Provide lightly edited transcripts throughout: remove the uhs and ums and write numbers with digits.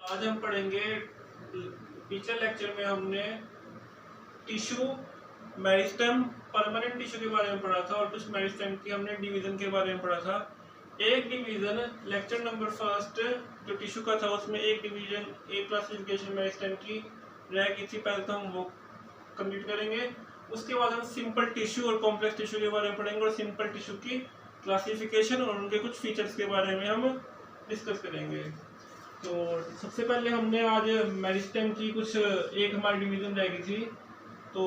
आज हम पढ़ेंगे। पिछले लेक्चर में हमने टिश्यू, मेरिस्टेम, परमानेंट टिश्यू के बारे में पढ़ा था और कुछ मेरिस्टेम की हमने डिवीजन के बारे में पढ़ा था। एक डिवीजन लेक्चर नंबर फर्स्ट जो टिश्यू का था उसमें एक डिवीजन एक क्लासिफिकेशन मेरिस्टेम की रह गई थी, पहले तो हम वो कंप्लीट करेंगे। उसके बाद हम सिंपल टिश्यू और कॉम्प्लेक्स टिश्यू के बारे में पढ़ेंगे और सिंपल टिश्यू की क्लासिफिकेशन और उनके कुछ फीचर्स के बारे में हम डिस्कस करेंगे। तो सबसे पहले हमने आज मेरिस्टेम की कुछ एक हमारी डिवीजन रह गई थी। तो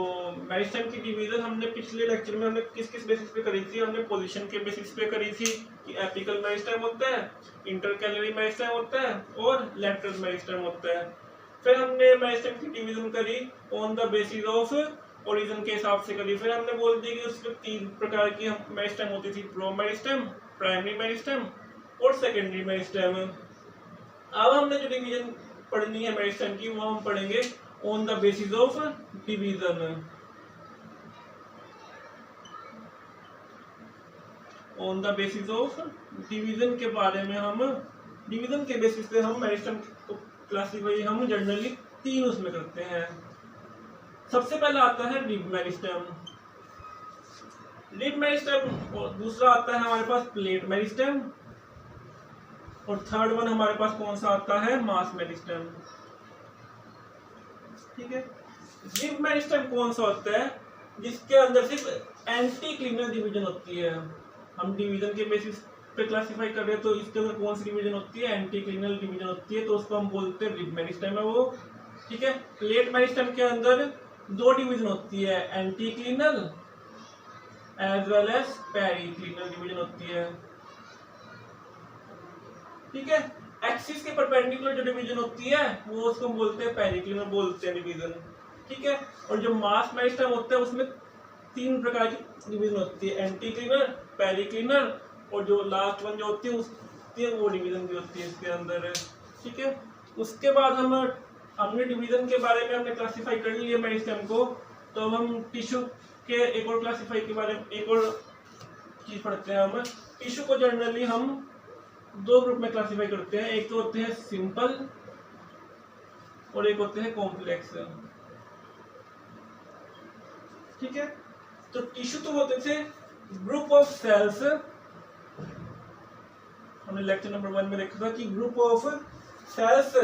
मेरिस्टेम की डिवीजन हमने पिछले लेक्चर में हमने किस किस बेसिस पे करी थी। हमने पोजीशन के बेसिस पे करी थी कि एपिकल मेरिस्टेम होता है, इंटरकैलरी मेरिस्टेम होता है और लैटरल मेरिस्टेम होता है। फिर हमने मेरिस्टेम की डिवीजन करी on the basis of origin के हिसाब से करी। फिर हमने बोल दिया कि उसमें तीन प्रकार की मेरिस्टेम होती थी, प्रो मेरिस्टेम, प्राइमरी मेरिस्टेम और सेकेंडरी मेरिस्टेम। अब हमने जो डिवीजन पढ़नी है मेरिस्टेम की वो हम पढ़ेंगे on the basis of division. On the basis of division के बारे में हम डिवीजन के बेसिस पे हम मेरिस्टेम को क्लासिफाई हम जनरली तीन उसमें करते हैं। सबसे पहला आता है रिब मेरिस्टेम। रिब मेरिस्टेम और दूसरा आता है हमारे पास प्लेट मेरिस्टेम और थर्ड वन हमारे पास कौन सा आता है, मास मेरिस्टेम। ठीक है। रिब मेरिस्टेम कौन सा होता है, जिसके अंदर सिर्फ एंटी क्लिनल डिवीजन होती है। हम डिवीजन के बेसिस पे क्लासिफाई कर रहे हैं तो इसके अंदर कौन सी डिवीजन होती है, एंटी क्लिनल डिवीजन होती है, तो उसको हम बोलते हैं रिब मेरिस्टेम है वो। ठीक है। प्लेट मेरिस्टेम के अंदर दो डिवीजन होती है, anticlinal as well as periclinal division होती है। ठीक है। एक्सिस के परपेंडिकुलर जो डिवीजन होती है वो उसको बोलते हैं पेरिक्लिनल बोलते हैं डिवीजन। ठीक है। और जो मास मेरिस्टेम होता है उसमें तीन प्रकार की डिवीजन होती है, एंटीक्लिनल, पेरिक्लिनल और जो लास्ट वन जो होती है वो डिवीजन भी होती है इसके अंदर। ठीक है। उसके बाद हमने डिवीजन के बारे में हमने क्लासिफाई कर लिया मेरिस्टेम को। तो हम टिश्यू के एक और क्लासिफाई के बारे में एक और चीज पढ़ते हैं। हम टिश्यू को जनरली हम दो ग्रुप में क्लासिफाई करते हैं, एक तो होते हैं सिंपल और एक होते हैं कॉम्प्लेक्स। ठीक है। तो टिश्यू तो होते थे ग्रुप ऑफ सेल्स, हमने लेक्चर नंबर 1 में देखा था कि group of sales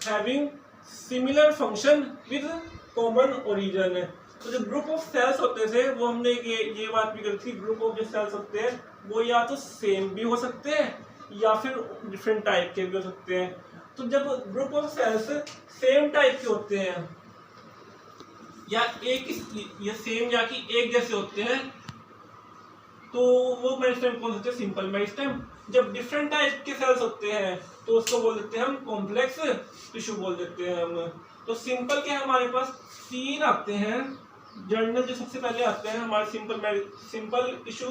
having similar function with common origin. तो जो ग्रुप ऑफ सेल्स होते थे वो हमने ये बात भी करी थी, ग्रुप ऑफ जो सेल्स होते हैं वो या तो सेम भी हो सकते हैं या फिर डिफरेंट टाइप के भी हो सकते हैं। तो जब group of sales same type के होते हैं या सेम या कि एक जैसे होते हैं तो वो मेरिस्टेम कौन होते हैं, सिंपल मेरिस्टेम। जब डिफरेंट टाइप के सेल्स होते हैं तो उसको बोल देते हैं हम कॉम्प्लेक्स टिश्यू बोल देते हैं हम। तो सिंपल के हमारे पास तीन आते हैं जर्नल। जो सबसे पहले आते हैं हमारे सिंपल टिश्यू,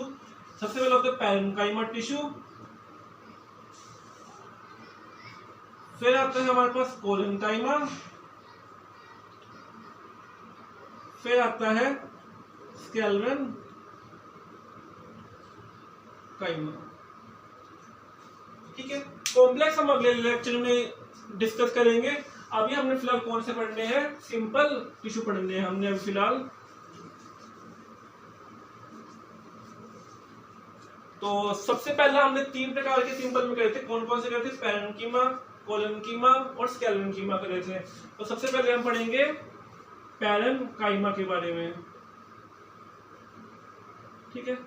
सबसे पहले होता है पैरेन्काइमा टिश्यू, फिर आता है हमारे पास कोलेनकाइमा, फिर आता है स्केलेरन काइमा। ठीक है। कॉम्प्लेक्स हम अगले लेक्चर में डिस्कस करेंगे। अभी हमने फिलहाल कौन से पढ़ने हैं, सिंपल टिश्यू पढ़ने हैं हमने अभी फिलहाल। तो सबसे पहला हमने तीन प्रकार के सिंपल में करे थे, कौन कौन से करे थे, पैरेन्कीमा, कोलेनकीमा और स्केलेरनकीमा करे थे। तो सबसे पहले हम पढ़ेंगे पैरेन्काइमा के बारे में। ठीक है।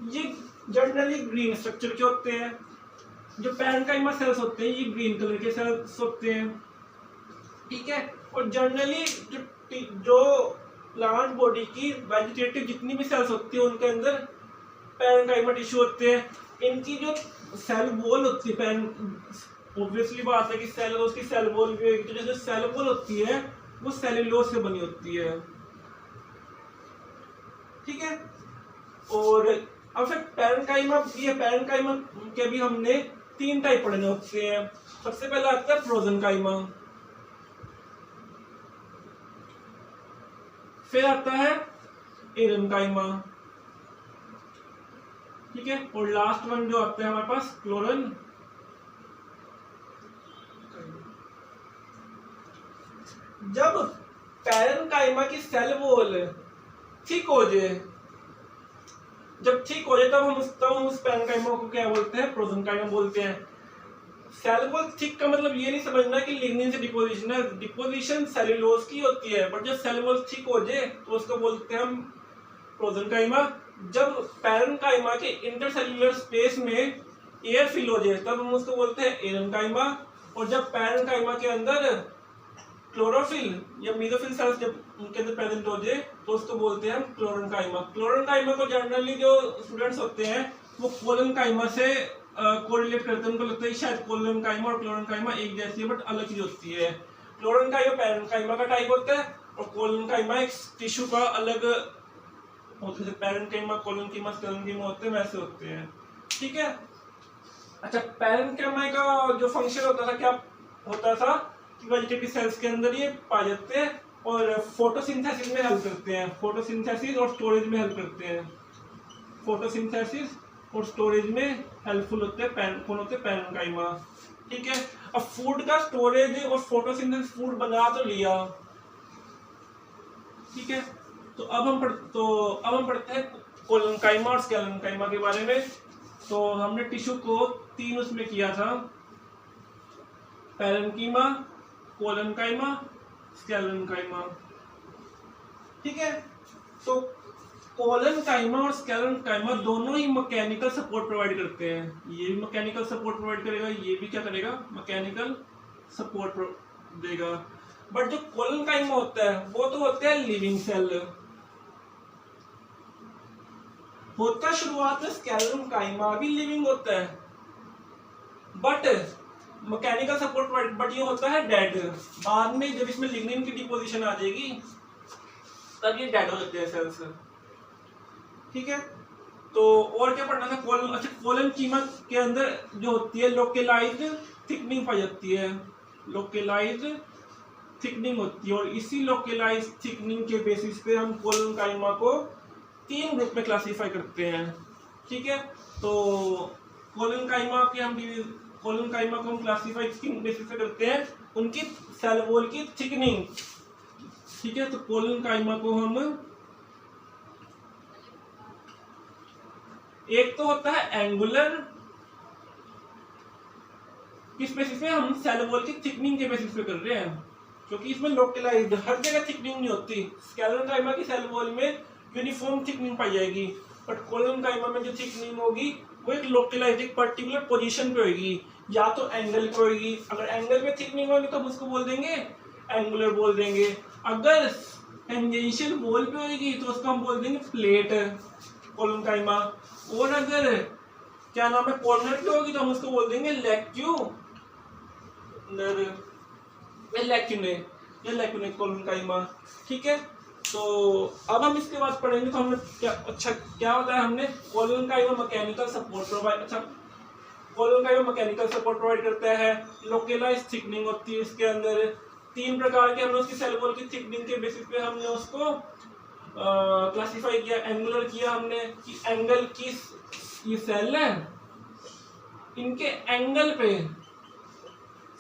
ये जनरली ग्रीन स्ट्रक्चर के होते हैं। जो पैरेन्काइमा सेल्स होते हैं ये ग्रीन कलर के सेल्स होते हैं। ठीक है। और जनरली जो प्लांट बॉडी की वेजिटेटिव जितनी भी सेल्स होती है उनके अंदर पैरेन्काइमा टिश्यू होते हैं। इनकी जो सेल वॉल होती है, ऑब्वियसली बात है कि सेल उसकी सेल वॉल भी होगी, तो जैसे सेल वॉल होती है वो सेल्यूलोज से बनी होती है। ठीक है। और अब फिर पैरेन्काइमा के भी हमने तीन टाइप पढ़ने होते हैं। सबसे पहला आता है प्रोजेनकाइमा, फिर आता है एरेनकाइमा। ठीक है। और लास्ट वन जो आता है हमारे पास क्लोरन। जब पैरेन्काइमा की सेल वॉल थिक हो जाए, जब ठीक हो जाए तब हम उस पैरेन्काइमा को क्या बोलते हैं, प्रोजेन्काइमा बोलते हैं। सेल वॉल थिक का मतलब ये नहीं समझना कि लिग्निन से डिपोजिशन है, डिपोजिशन सेलुलोज की होती है, बट जब सेल वॉल थिक हो जाए तो उसको बोलते हैं हम प्रोजेन्काइमा। जब पैरेन्काइमा के इंटरसेल्युलर स्पेस में एयर फिल हो जाए तब हम उसको बोलते हैं एरेन्काइमा। और जब पैरेन्काइमा के अंदर क्लोरोफिल या मेसोफिल सेल्स जब उनके अंदर प्रेजेंट हो जाए तो उसको बोलते हैं हम क्लोरेन्काइमा। क्लोरेन्काइमा को जनरली जो स्टूडेंट्स होते हैं वो कोलेन्काइमा से कोरिलेट करते हैं, उनको लगता है शायद कोलेन्काइमा और क्लोरेन्काइमा एक जैसी है बट अलग चीज होती है। क्लोरेन्काइमा पैरेन्काइमा का टाइप होता है और कोलेन्काइमा एक टिश्यू का अलग होते हैं। पैरेन्काइमा, कोलेन्काइमा, स्क्लेरेन्काइमा होते हैं वैसे होते हैं, ठीक है। अच्छा, पैरेन्काइमा का जो फंक्शन होता था क्या होता था कि वेजिटेटिव सेल्स के अंदर ये पाए जाते हैं और फोटोसिंथेसिस में हेल्प करते हैं, फोटोसिंथेसिस और स्टोरेज में हेल्प करते हैं, फोटोसिंथेसिस और स्टोरेज में हेल्पफुल होते हैं कौन होते हैं, पैरेन्काइमा, ठीक है। अब फूड का स्टोरेज और फोटोसिंथेसिस फूड बना तो लिया, ठीक है। तो अब हम पढ़ते हैं कोलेन्काइमा और स्क्लेरेन्काइमा के बारे में। तो हमने टिश्यू को तीन उसमें किया था, पैरेन्कीमा, कोलेन्काइमा, स्क्लेरेन्काइमा, ठीक है। तो कोलेन्काइमा और स्क्लेरेन्काइमा दोनों ही मैकेनिकल सपोर्ट प्रोवाइड करते हैं। ये भी मैकेनिकल सपोर्ट प्रोवाइड करेगा, ये भी क्या करेगा, मैकेनिकल सपोर्ट देगा। बट जो कोलेन्काइमा होता है वो तो होता है लिविंग सेल, होता शुरुआत में स्क्लेरेन्काइमा भी लिविंग होता है but mechanical support provide, but ये होता है डेड। बाद में जब इसमें लिग्निन की डिपोजिशन आ जाएगी तब ये डेड हो जाते हैं सेल्स, ठीक है। तो और क्या पढ़ना था, कोलेन्कीमा के अंदर जो होती है लोकेलाइज्ड थिकनिंग पाई जाती है, लोकेलाइज्ड थिकनिंग होती है और इसी लोकेलाइज्ड थिकनिंग के बेसिस पे हम कोलेन्काइमा को तीन ग्रुप में क्लासिफाई करते हैं, ठीक है। तो कोलेन्काइमा को हम क्लासिफाई किस बेसिस पे करते हैं, उनकी सेल वॉल की थिकनिंग, ठीक है। तो कोलेन्काइमा को हम एक तो होता है एंगुलर, किस बेसिस पे, हम सेल वॉल की थिकनिंग के बेसिस पे कर रहे हैं क्योंकि इसमें लोकलाइज्ड हर जगह थिकनिंग नहीं होती। स्क्लेरेन्काइमा की सेल वॉल में यूनिफॉर्म थिकनिंग पाई जाएगी बट कोलेन्काइमा में जो थिकनिंग होगी वो एक लोकलाइज्ड एक पर्टिकुलर पोजीशन पे होगी, या तो एंगल पे होगी। अगर एंगल पे थिकनिंग होगी तो हम उसको बोल देंगे एंगुलर बोल देंगे, अगर टेंजेंशियल वॉल पे होगी तो उसको हम बोल देंगे प्लेट कोलेन्काइमा, और अगर क्या नाम है कॉर्नर पे होगी तो हम उसको बोल देंगे लैक्यूने कोलेन्काइमा, ठीक है। तो अब हम इसके बाद पढ़ेंगे तो हमने क्या बताया हमने, कोलेन्काइमा मैकेनिकल सपोर्ट प्रोवाइड, अच्छा कोलेन्काइमा मैकेनिकल सपोर्ट प्रोवाइड करता है, लोकेलाइज्ड थिकनिंग होती है इसके अंदर, तीन प्रकार के हमने उसकी सेल वॉल की थिकनिंग के बेसिस पे हमने उसको क्लासिफाई किया, एंगुलर किया हमने कि एंगल की ये सेल है, इनके एंगल पे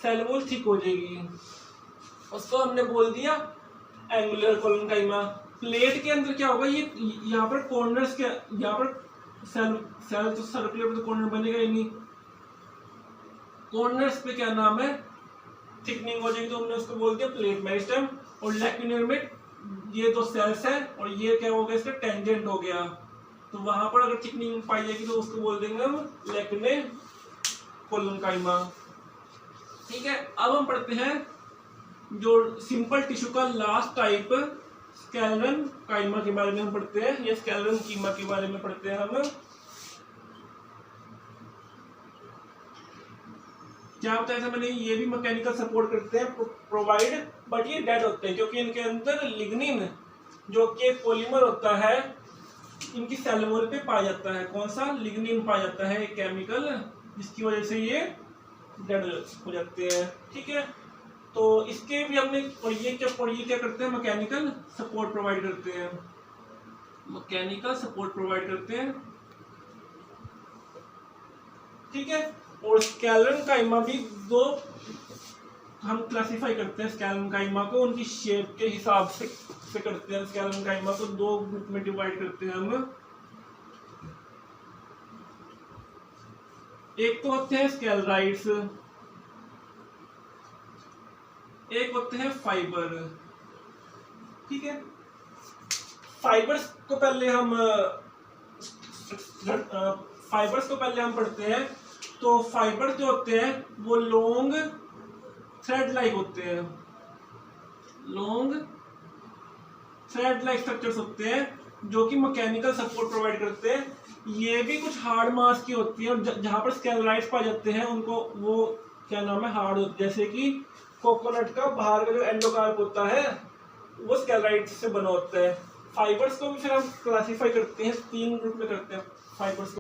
सेल वॉल थिक हो जाएगी, उसको हमने बोल दिया एंगुलर कोलेन्काइमा। प्लेट के अंदर क्या होगा, ये यहाँ पर कॉर्नर्स के यहाँ पर सेल तो सर्कुलर तो कॉर्नर बनेगा ही नहीं, कॉर्नर्स पे क्या नाम है थिकनिंग हो जाएगी तो हमने उसको बोल दिया प्लेट मेरिस्टेम। और लैक्यूनर में ये दो सेल्स है और ये क्या हो गया, इसका टेंजेंट हो गया, तो वहां पर अगर थिकनिंग पाई जाएगी तो उसको बोल देंगे हम लैक्यूने कोलेन्काइमा, ठीक है। अब हम पढ़ते हैं जो सिंपल टिश्यू का लास्ट टाइप स्क्लेरेन्काइमा के बारे में हम पढ़ते हैं, या स्क्लेरेन्कीमा के बारे में पढ़ते हैं हम। क्या बताया था मैंने, ये भी मैकेनिकल सपोर्ट करते हैं प्रोवाइड, बट ये डेड होते हैं क्योंकि इनके अंदर लिग्निन जो कि पॉलीमर होता है इनकी सेल वॉल पे पाया जाता है, कौन सा, लिग्निन पाया जाता है एक केमिकल, जिसकी वजह से ये डेड हो जाते हैं, ठीक है। तो इसके भी हमने पढ़िए क्या करते हैं, मैकेनिकल सपोर्ट प्रोवाइड करते हैं, मैकेनिकल सपोर्ट प्रोवाइड करते हैं, ठीक है। और स्क्लेरेन्काइमा भी दो हम क्लासिफाई करते हैं स्केलेनकाइमा को उनकी शेप के हिसाब से करते हैं। स्केलेनकाइमा को दो ग्रुप में डिवाइड करते हैं हम। एक तो होते हैं स्केलराइड्स, एक होते हैं फाइबर। ठीक है, फाइबर्स को पहले हम पढ़ते हैं। तो फाइबर जो होते हैं वो लॉन्ग थ्रेड लाइक होते हैं, लॉन्ग थ्रेड लाइक स्ट्रक्चर्स होते हैं जो कि मैकेनिकल सपोर्ट प्रोवाइड करते हैं। ये भी कुछ हार्ड मास की होती है, और जहां पर स्केलराइड्स पाए जाते हैं उनको वो क्या नाम है, हार्ड होते हैं। जैसे कि कोकोनट का बाहर का जो एंडोकार्प होता है वो स्केलराइड्स से बना होता है। फाइबर्स को भी फिर हम क्लासिफाई करते हैं, 3 ग्रुप में करते हैं फाइबर्स को।